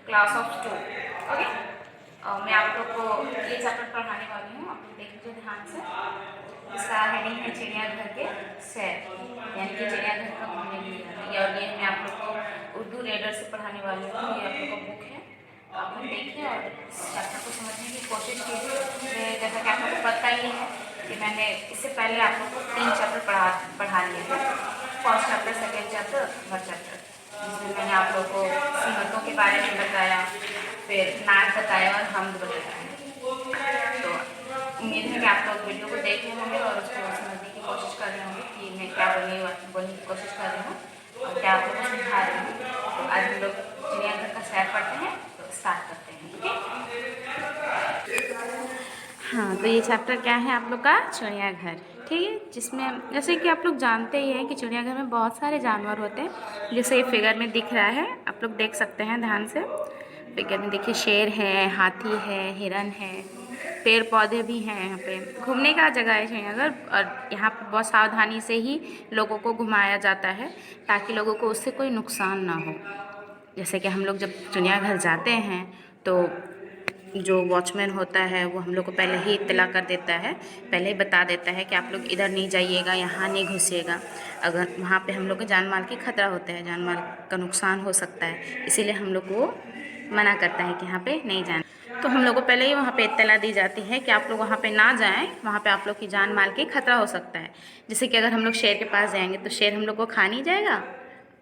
Class of 2। Okay, मैं आप लोग को ये चैप्टर पढ़ाने वाली हूँ। आप लोग देख लीजिए ध्यान से। इसका हेडिंग है चिड़ियाघर के सैर, यानी कि चिड़ियाघर का घूमने के लिए। और ये मैं आप लोग को उर्दू रीडर से पढ़ाने वाली हूँ। ये आप लोग का बुक है, आप लोग देखिए और इस चैप्टर को समझने की कोशिश कीजिए। जैसा कि आप लोग को पता ही है कि मैंने इससे पहले आप लोग को 3 चैप्टर पढ़ा लिए थे। First chapter, second chapter, third chapter, जिसमें मैंने आप लोग को सीमतों के बारे में बताया, फिर नाच बताया और हमद बताया। तो उम्मीद है कि आप लोग वीडियो को देख रहे होंगे और उसको समझने की कोशिश कर रहे होंगे कि मैं क्या बोलने की कोशिश कर रही हूँ और क्या आप लोगों को समझा रही हूँ। तो आज हम लोग चिड़ियाघर का सैर पढ़ते हैं, तो स्टार्ट करते हैं। ठीक है, हाँ, तो ये चैप्टर क्या है आप लोग का? चिड़ियाघर। ठीक है, जिसमें जैसे कि आप लोग जानते ही हैं कि चिड़ियाघर में बहुत सारे जानवर होते हैं। जैसे ये फिगर में दिख रहा है, आप लोग देख सकते हैं ध्यान से। फिगर में देखिए शेर है, हाथी है, हिरन है, पेड़ पौधे भी हैं। यहाँ पे घूमने का जगह है चिड़ियाघर, और यहाँ पर बहुत सावधानी से ही लोगों को घुमाया जाता है ताकि लोगों को उससे कोई नुकसान ना हो। जैसे कि हम लोग जब चिड़ियाघर जाते हैं तो जो वॉचमैन होता है वो हम लोग को पहले ही इत्तला कर देता है, पहले ही बता देता है कि आप लोग इधर नहीं जाइएगा, यहाँ नहीं घुसिएगा। अगर वहाँ पे हम लोग को जान माल की खतरा होता है, जान माल का नुकसान हो सकता है, इसीलिए हम लोग को मना करता है कि यहाँ पे नहीं जाना। तो हम लोग को पहले ही वहाँ पे इत्तला दी जाती है कि आप लोग वहाँ पे ना जाएं, वहाँ पे आप लोग की जान माल की खतरा हो सकता है। जैसे कि अगर हम लोग शेर के पास जाएंगे तो शेर हम लोग को खा नहीं जाएगा,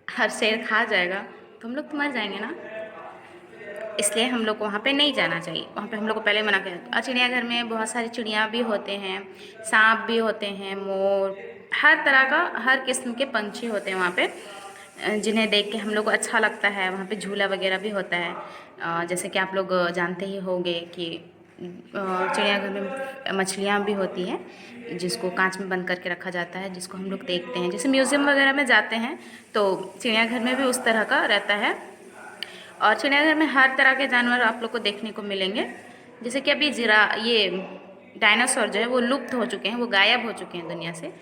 हर शेर खा जाएगा तो हम लोग तो मर जाएंगे ना। इसलिए हम लोग को वहाँ पे नहीं जाना चाहिए, वहाँ पे हम लोग को पहले मना किया। और चिड़ियाघर में बहुत सारी चिड़िया भी होते हैं, सांप भी होते हैं, मोर, हर तरह का, हर किस्म के पंछी होते हैं वहाँ पे, जिन्हें देख के हम लोग को अच्छा लगता है। वहाँ पे झूला वगैरह भी होता है। जैसे कि आप लोग जानते ही होंगे कि चिड़ियाघर में मछलियाँ भी होती हैं जिसको कांच में बंद करके रखा जाता है, जिसको हम लोग देखते हैं। जैसे म्यूज़ियम वगैरह में जाते हैं तो चिड़ियाघर में भी उस तरह का रहता है। और चिड़ियाघर में हर तरह के जानवर आप लोग को देखने को मिलेंगे। जैसे कि अभी ये डायनासोर जो है वो लुप्त हो चुके हैं, वो गायब हो चुके हैं दुनिया से,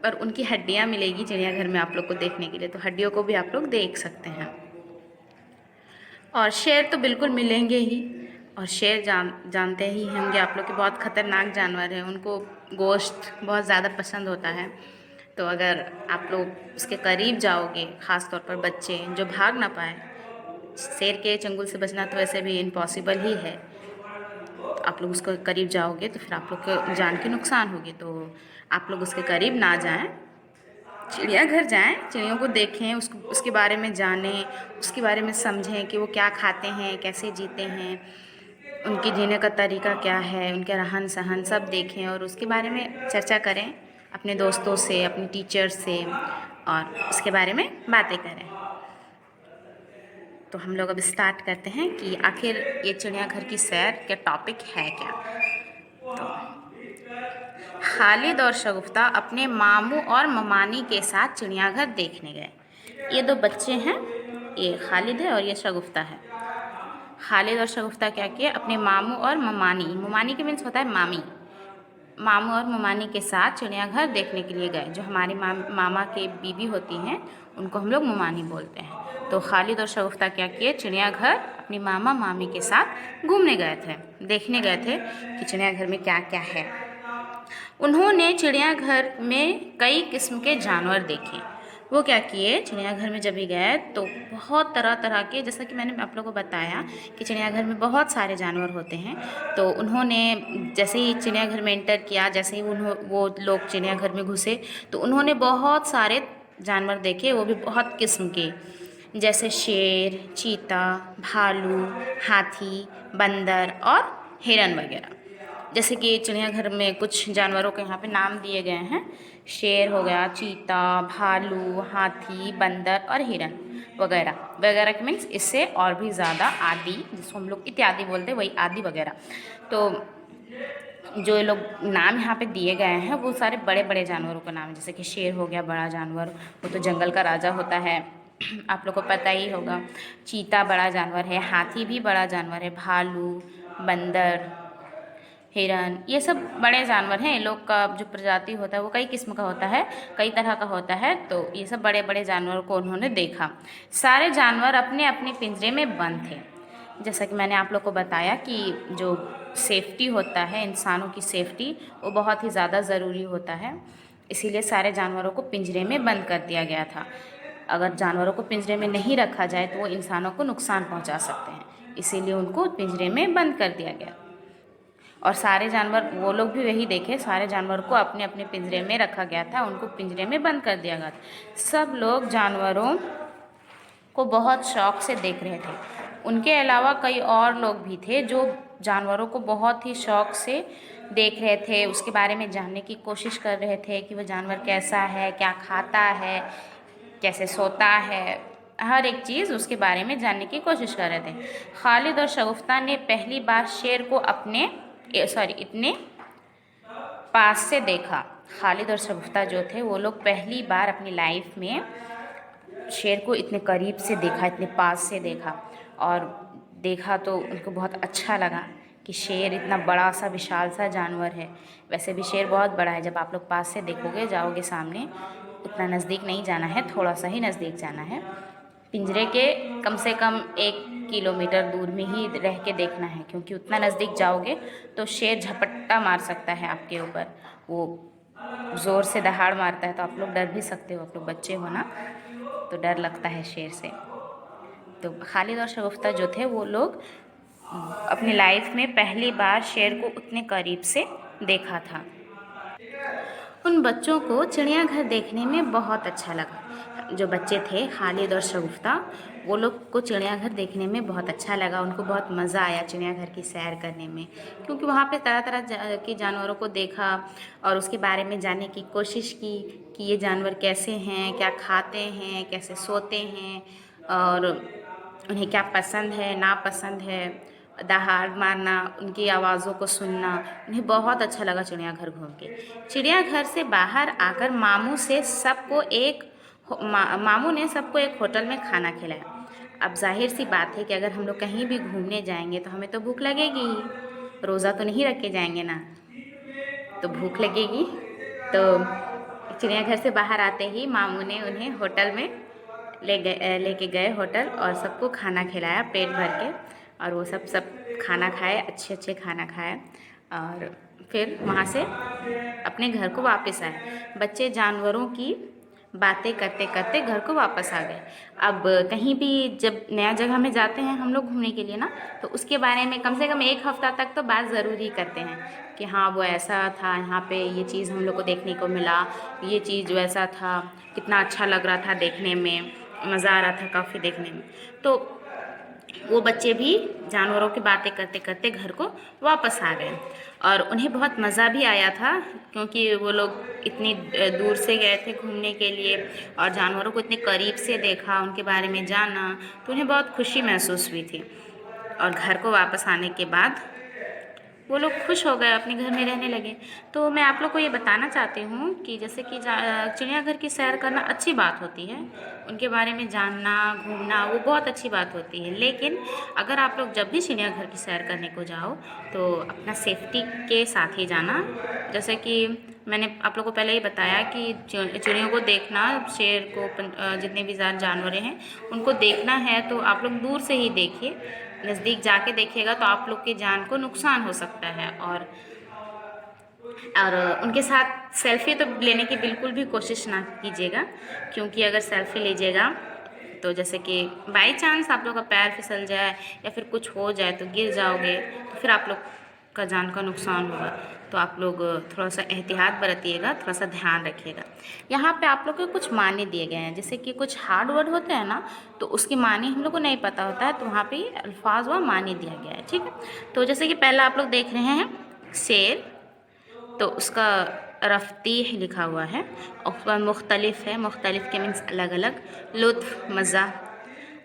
पर उनकी हड्डियाँ मिलेगी चिड़ियाघर में आप लोग को देखने के लिए, तो हड्डियों को भी आप लोग देख सकते हैं। और शेर तो बिल्कुल मिलेंगे ही, और शेर जानते ही होंगे आप लोग कि बहुत ख़तरनाक जानवर है, उनको गोश्त बहुत ज़्यादा पसंद होता है। तो अगर आप लोग उसके करीब जाओगे, ख़ास तौर पर बच्चे जो भाग ना पाए, शेर के चंगुल से बचना तो वैसे भी इम्पॉसिबल ही है, तो आप लोग उसके करीब जाओगे तो फिर आप लोग को जान की नुकसान होगी। तो आप लोग उसके करीब ना जाएं, चिड़ियाघर जाएं, चिड़ियों को देखें, उसके बारे में जानें, उसके बारे में समझें कि वो क्या खाते हैं, कैसे जीते हैं, उनके जीने का तरीका क्या है, उनके रहन सहन सब देखें और उसके बारे में चर्चा करें अपने दोस्तों से, अपने टीचर से, और उसके बारे में बातें करें। तो हम लोग अब स्टार्ट करते हैं कि आखिर ये चिड़ियाघर की सैर का टॉपिक है क्या। तो खालिद और शगुफ्ता अपने मामू और ममानी के साथ चिड़ियाघर देखने गए। ये दो बच्चे हैं, ये खालिद है और ये शगुफ्ता है। खालिद और शगुफ्ता क्या किए, अपने मामू और ममानी, ममानी के मीन्स होता है मामी, मामू और ममानी के साथ चिड़ियाघर देखने के लिए गए। जो हमारी मामा के बीबी होती हैं उनको हम लोग ममानी बोलते हैं। तो खालिद और शगुफ्ता क्या किए, चिड़ियाघर अपनी मामा मामी के साथ घूमने गए थे, देखने गए थे कि चिड़ियाघर में क्या क्या है। उन्होंने चिड़ियाघर में कई किस्म के जानवर देखे। वो क्या किए, चिड़ियाघर में जब भी गए तो बहुत तरह तरह के, जैसा कि मैंने आप लोगों को बताया कि चिड़ियाघर में बहुत सारे जानवर होते हैं। तो उन्होंने जैसे ही चिड़ियाघर में एंटर किया, जैसे ही वो लोग चिड़ियाघर में घुसे तो उन्होंने बहुत सारे जानवर देखे, वो भी बहुत किस्म के, जैसे शेर, चीता, भालू, हाथी, बंदर और हिरन वगैरह। जैसे कि चिड़ियाघर में कुछ जानवरों के यहाँ पे नाम दिए गए हैं, शेर हो गया, चीता, भालू, हाथी, बंदर और हिरन वगैरह वगैरह के मीन्स इससे और भी ज़्यादा, आदि, जिसको हम लोग इत्यादि बोलते हैं, वही आदि वगैरह। तो जो लोग नाम यहाँ पे दिए गए हैं वो सारे बड़े बड़े जानवरों का नाम है। जैसे कि शेर हो गया बड़ा जानवर, वो तो जंगल का राजा होता है, आप लोग को पता ही होगा। चीता बड़ा जानवर है, हाथी भी बड़ा जानवर है, भालू, बंदर, हिरन, ये सब बड़े जानवर हैं। इन लोग का जो प्रजाति होता है वो कई किस्म का होता है, कई तरह का होता है। तो ये सब बड़े बड़े जानवरों को उन्होंने देखा। सारे जानवर अपने अपने पिंजरे में बंद थे। जैसा कि मैंने आप लोग को बताया कि जो सेफ्टी होता है, इंसानों की सेफ्टी, वो बहुत ही ज़्यादा ज़रूरी होता है। इसीलिए सारे जानवरों को पिंजरे में बंद कर दिया गया था। अगर जानवरों को पिंजरे में नहीं रखा जाए तो वो इंसानों को नुकसान पहुंचा सकते हैं, इसीलिए उनको पिंजरे में बंद कर दिया गया। और सारे जानवर, वो लोग भी वही देखे, सारे जानवर को अपने अपने पिंजरे में रखा गया था, उनको पिंजरे में बंद कर दिया गया था। सब लोग जानवरों को बहुत शौक से देख रहे थे। उनके अलावा कई और लोग भी थे जो जानवरों को बहुत ही शौक से देख रहे थे, उसके बारे में जानने की कोशिश कर रहे थे कि वह जानवर कैसा है, क्या खाता है, कैसे सोता है, हर एक चीज़ उसके बारे में जानने की कोशिश कर रहे थे। खालिद और शगुफ्ता ने पहली बार शेर को इतने पास से देखा। खालिद और शगुफ्ता जो थे वो लोग पहली बार अपनी लाइफ में शेर को इतने करीब से देखा, इतने पास से देखा। और देखा तो उनको बहुत अच्छा लगा कि शेर इतना बड़ा सा विशाल सा जानवर है। वैसे भी शेर बहुत बड़ा है, जब आप लोग पास से देखोगे, जाओगे सामने, उतना नज़दीक नहीं जाना है, थोड़ा सा ही नज़दीक जाना है। पिंजरे के कम से कम 1 किलोमीटर दूर में ही रह के देखना है, क्योंकि उतना नज़दीक जाओगे तो शेर झपट्टा मार सकता है आपके ऊपर। वो ज़ोर से दहाड़ मारता है तो आप लोग डर भी सकते हो, आप लोग बच्चे हो ना, तो डर लगता है शेर से। तो खालिद और शगुफ्ता जो थे वो लोग अपनी लाइफ में पहली बार शेर को उतने करीब से देखा था। उन बच्चों को चिड़ियाघर देखने में बहुत अच्छा लगा। जो बच्चे थे खालिद और शगुफ्ता, वो लोग को चिड़ियाघर देखने में बहुत अच्छा लगा। उनको बहुत मज़ा आया चिड़ियाघर की सैर करने में, क्योंकि वहाँ पे तरह तरह के जानवरों को देखा और उसके बारे में जानने की कोशिश की कि ये जानवर कैसे हैं, क्या खाते हैं, कैसे सोते हैं, और उन्हें क्या पसंद है, नापसंद है, दहाड़ मारना, उनकी आवाज़ों को सुनना। उन्हें बहुत अच्छा लगा चिड़ियाघर घूम के। चिड़ियाघर से बाहर आकर मामू ने सबको एक होटल में खाना खिलाया। अब जाहिर सी बात है कि अगर हम लोग कहीं भी घूमने जाएंगे तो हमें तो भूख लगेगी ही, रोज़ा तो नहीं रख के जाएंगे ना, तो भूख लगेगी। तो चिड़ियाघर से बाहर आते ही मामू ने उन्हें होटल में लेके गए होटल, और सबको खाना खिलाया पेट भर के। और वो सब खाना खाए, अच्छे खाना खाए, और फिर वहाँ से अपने घर को वापस आए। बच्चे जानवरों की बातें करते करते घर को वापस आ गए। अब कहीं भी जब नया जगह में जाते हैं हम लोग घूमने के लिए ना, तो उसके बारे में कम से कम 1 हफ्ता तक तो बात ज़रूर ही करते हैं कि हाँ वो ऐसा था, यहाँ पे ये चीज़ हम लोग को देखने को मिला, ये चीज़ वैसा था, कितना अच्छा लग रहा था देखने में, मज़ा आ रहा था काफ़ी देखने में। तो वो बच्चे भी जानवरों की बातें करते करते घर को वापस आ गए, और उन्हें बहुत मज़ा भी आया था, क्योंकि वो लोग इतनी दूर से गए थे घूमने के लिए और जानवरों को इतने करीब से देखा, उनके बारे में जाना, तो उन्हें बहुत खुशी महसूस हुई थी। और घर को वापस आने के बाद वो लोग खुश हो गए, अपने घर में रहने लगे। तो मैं आप लोग को ये बताना चाहती हूँ कि जैसे कि चिड़ियाघर की सैर करना अच्छी बात होती है, उनके बारे में जानना, घूमना, वो बहुत अच्छी बात होती है। लेकिन अगर आप लोग जब भी चिड़ियाघर की सैर करने को जाओ तो अपना सेफ्टी के साथ ही जाना। जैसे कि मैंने आप लोग को पहले ही बताया कि चिड़ियों को देखना, शेर को, जितने भी जानवर हैं उनको देखना है तो आप लोग दूर से ही देखिए। नज़दीक जाके देखिएगा तो आप लोग की जान को नुकसान हो सकता है। और उनके साथ सेल्फ़ी तो लेने की बिल्कुल भी कोशिश ना कीजिएगा, क्योंकि अगर सेल्फ़ी लीजिएगा तो जैसे कि बाई चांस आप लोग का पैर फिसल जाए या फिर कुछ हो जाए तो गिर जाओगे, तो फिर आप लोग का जान का नुकसान होगा। तो आप लोग थोड़ा सा एहतियात बरतिएगा, थोड़ा सा ध्यान रखिएगा। यहाँ पे आप लोग को कुछ माने दिए गए हैं, जैसे कि कुछ हार्ड वर्ड होते हैं ना, तो उसके माने हम लोग को नहीं पता होता है, तो वहाँ पे अल्फाज व माने दिया गया है, ठीक है। तो जैसे कि पहला आप लोग देख रहे हैं शेर, तो उसका रफ्तीह लिखा हुआ है, और मुख्तलिफ है, मुख्तलिफ के मीन्स अलग अलग, लुत्फ़, मज़ा।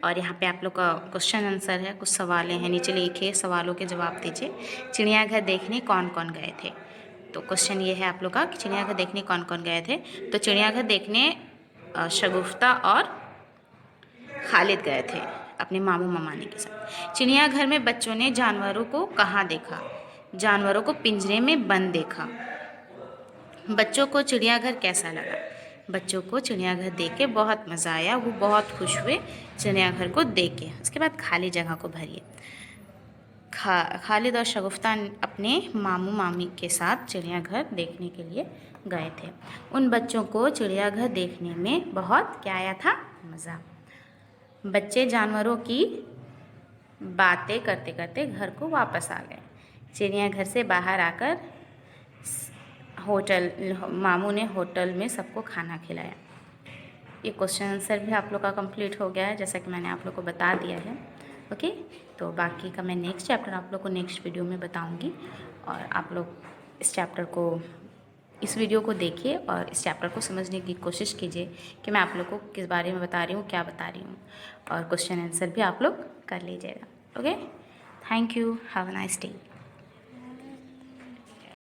और यहाँ पे आप लोग का क्वेश्चन आंसर है, कुछ सवालें हैं, नीचे लिखे, सवालों के जवाब दीजिए। चिड़ियाघर देखने कौन कौन गए थे? तो क्वेश्चन ये है आप लोग का कि चिड़ियाघर देखने कौन कौन गए थे? तो चिड़ियाघर देखने शगुफ्ता और खालिद गए थे अपने मामू ममानी के साथ। चिड़ियाघर में बच्चों ने जानवरों को कहाँ देखा? जानवरों को पिंजरे में बंद देखा। बच्चों को चिड़ियाघर कैसा लगा? बच्चों को चिड़ियाघर देख के बहुत मज़ा आया, वो बहुत खुश हुए चिड़ियाघर को देख के। उसके बाद खाली जगह को भरिए। खालिद और शगुफ्ता अपने मामू मामी के साथ चिड़ियाघर देखने के लिए गए थे। उन बच्चों को चिड़ियाघर देखने में बहुत क्या आया था? मज़ा। बच्चे जानवरों की बातें करते करते घर को वापस आ गए। चिड़ियाघर से बाहर आकर मामू ने होटल में सबको खाना खिलाया। ये क्वेश्चन आंसर भी आप लोग का कंप्लीट हो गया है, जैसा कि मैंने आप लोग को बता दिया है। ओके, तो बाकी का मैं नेक्स्ट चैप्टर आप लोग को नेक्स्ट वीडियो में बताऊंगी, और आप लोग इस वीडियो को देखिए और इस चैप्टर को समझने की कोशिश कीजिए कि मैं आप लोग को किस बारे में बता रही हूँ, क्या बता रही हूँ, और क्वेश्चन आंसर भी आप लोग कर लीजिएगा। Okay, thank you, have a nice day.